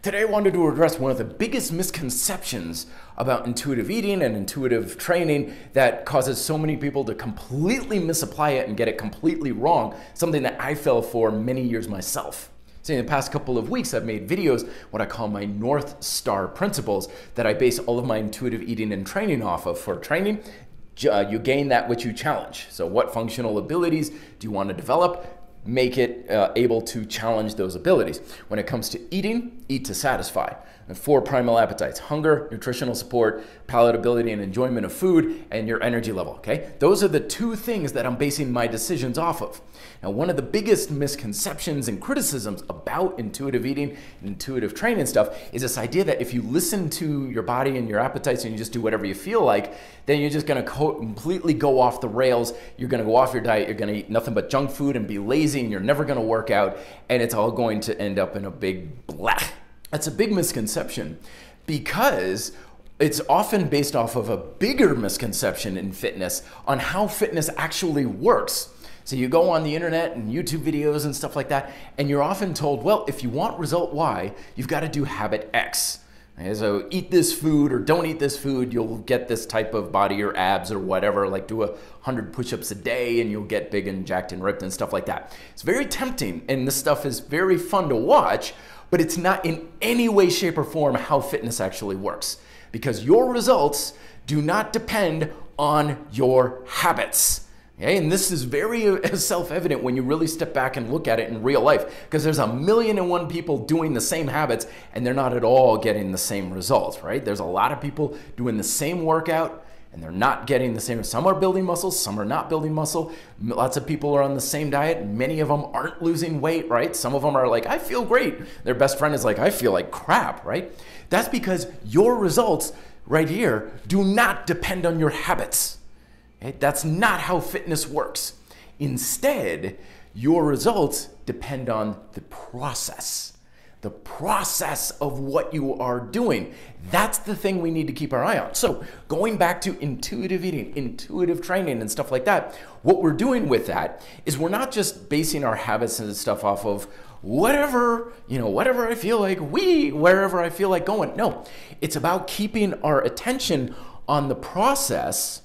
Today I wanted to address one of the biggest misconceptions about intuitive eating and intuitive training that causes so many people to completely misapply it and get it completely wrong, something that I fell for many years myself. So in the past couple of weeks, I've made videos, what I call my North Star principles, that I base all of my intuitive eating and training off of. For training, you gain that which you challenge. So what functional abilities do you want to develop? Make it able to challenge those abilities. When it comes to eating, eat to satisfy. And 4 primal appetites: hunger, nutritional support, palatability and enjoyment of food, and your energy level, okay? Those are the 2 things that I'm basing my decisions off of. Now, one of the biggest misconceptions and criticisms about intuitive eating and intuitive training stuff is this idea that if you listen to your body and your appetites and you just do whatever you feel like, then you're just gonna completely go off the rails. You're gonna go off your diet, you're gonna eat nothing but junk food and be lazy, and you're never gonna work out, and it's all going to end up in a big blah. That's a big misconception because it's often based off of a bigger misconception in fitness on how fitness actually works. So you go on the internet and YouTube videos and stuff like that, and you're often told, well, if you want result Y, you've got to do habit X. Okay, so eat this food or don't eat this food, you'll get this type of body or abs or whatever, like do 100 push-ups a day and you'll get big and jacked and ripped and stuff like that. It's very tempting, and this stuff is very fun to watch, but it's not in any way, shape, or form how fitness actually works, because your results do not depend on your habits. Okay? And this is very self-evident when you really step back and look at it in real life, because there's 1,000,001 people doing the same habits and they're not at all getting the same results, right? There's a lot of people doing the same workout and they're not getting the same. Some are building muscle, some are not building muscle. Lots of people are on the same diet. Many of them aren't losing weight, right? Some of them are like, I feel great. Their best friend is like, I feel like crap, right? That's because your results right here do not depend on your habits. Okay? That's not how fitness works. Instead, your results depend on the process. The process of what you are doing. That's the thing we need to keep our eye on. So going back to intuitive eating, intuitive training and stuff like that, what we're doing with that is we're not just basing our habits and stuff off of whatever, whatever I feel like, wherever I feel like going. No, it's about keeping our attention on the process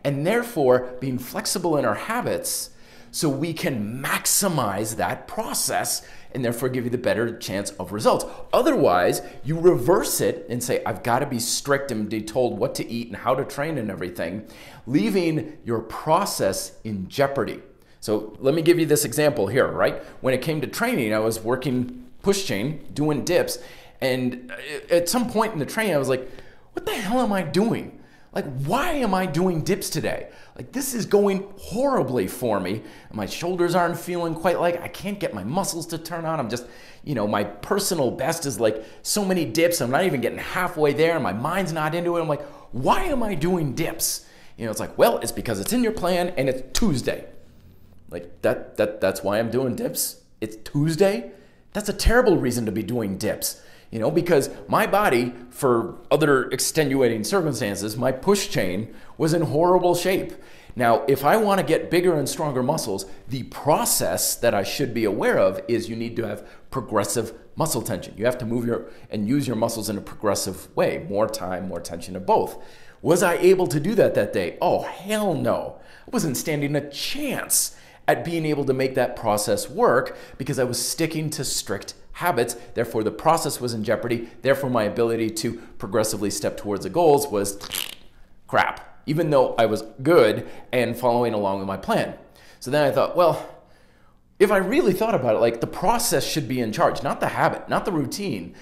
and therefore being flexible in our habits so we can maximize that process and therefore give you the better chance of results. Otherwise, you reverse it and say, I've got to be strict and be told what to eat and how to train and everything, leaving your process in jeopardy. So let me give you this example here, right? When it came to training, I was working push chain, doing dips, and at some point in the training, I was like, what the hell am I doing? Like, why am I doing dips today? Like, this is going horribly for me. My shoulders aren't feeling quite like, I can't get my muscles to turn on. I'm just, my personal best is like so many dips. I'm not even getting halfway there. My mind's not into it. I'm like, why am I doing dips? It's like, well, it's because it's in your plan and it's Tuesday. Like, that's why I'm doing dips. It's Tuesday. That's a terrible reason to be doing dips. Because my body, for other extenuating circumstances, my push chain was in horrible shape. Now, if I want to get bigger and stronger muscles, the process that I should be aware of is you need to have progressive muscle tension. You have to move and use your muscles in a progressive way. More time, more tension of both. Was I able to do that day? Oh, hell no. I wasn't standing a chance at being able to make that process work because I was sticking to strict habits. Therefore, the process was in jeopardy. Therefore, my ability to progressively step towards the goals was crap, even though I was good and following along with my plan. So then I thought, well, if I really thought about it, like, the process should be in charge, not the habit, not the routine.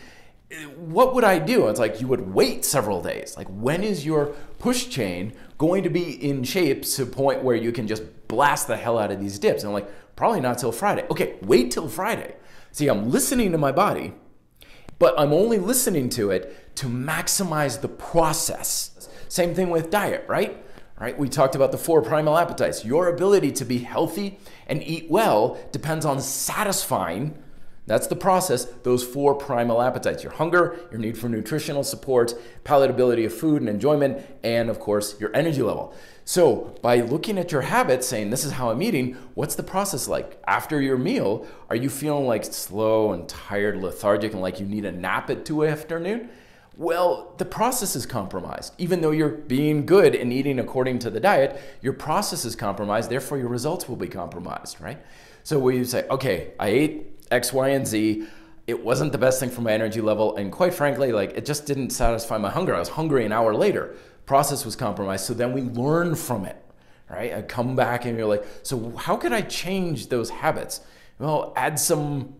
What would I do? It's like, you would wait several days. Like, when is your push chain going to be in shape to a point where you can just blast the hell out of these dips? And I'm like, probably not till Friday. Okay, wait till Friday. See, I'm listening to my body, but I'm only listening to it to maximize the process. Same thing with diet, right? Right? We talked about the 4 primal appetites. Your ability to be healthy and eat well depends on satisfying That's the process, those 4 primal appetites: your hunger, your need for nutritional support, palatability of food and enjoyment, and of course, your energy level. So by looking at your habits, saying this is how I'm eating, what's the process like? After your meal, are you feeling like slow and tired, lethargic, and like you need a nap at 2 afternoon? Well, the process is compromised. Even though you're being good and eating according to the diet, your process is compromised, therefore your results will be compromised, right? So when you say, okay, I ate X, Y, and Z, it wasn't the best thing for my energy level, and quite frankly, like it just didn't satisfy my hunger. I was hungry an hour later. Process was compromised, so then we learn from it, right? I come back and you're like, so how could I change those habits? Well, add some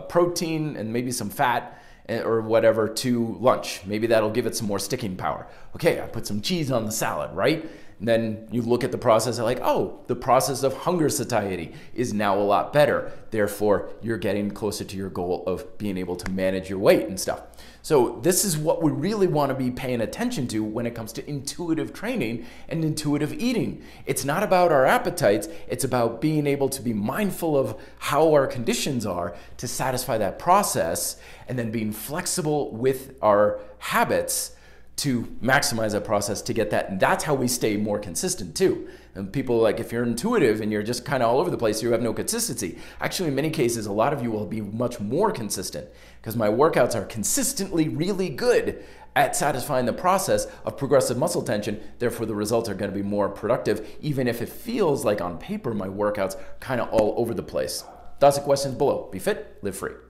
protein and maybe some fat or whatever to lunch. Maybe that'll give it some more sticking power. Okay, I put some cheese on the salad, right? And then you look at the process and like, oh, the process of hunger satiety is now a lot better. Therefore, you're getting closer to your goal of being able to manage your weight and stuff. So this is what we really want to be paying attention to when it comes to intuitive training and intuitive eating. It's not about our appetites. It's about being able to be mindful of how our conditions are to satisfy that process, and then being flexible with our habits to maximize that process to get that. And that's how we stay more consistent too. And people, like, if you're intuitive and you're just kind of all over the place, you have no consistency. Actually, in many cases, a lot of you will be much more consistent because my workouts are consistently really good at satisfying the process of progressive muscle tension. Therefore, the results are going to be more productive, even if it feels like on paper my workouts kind of all over the place. Thoughts and questions below. Be fit, live free.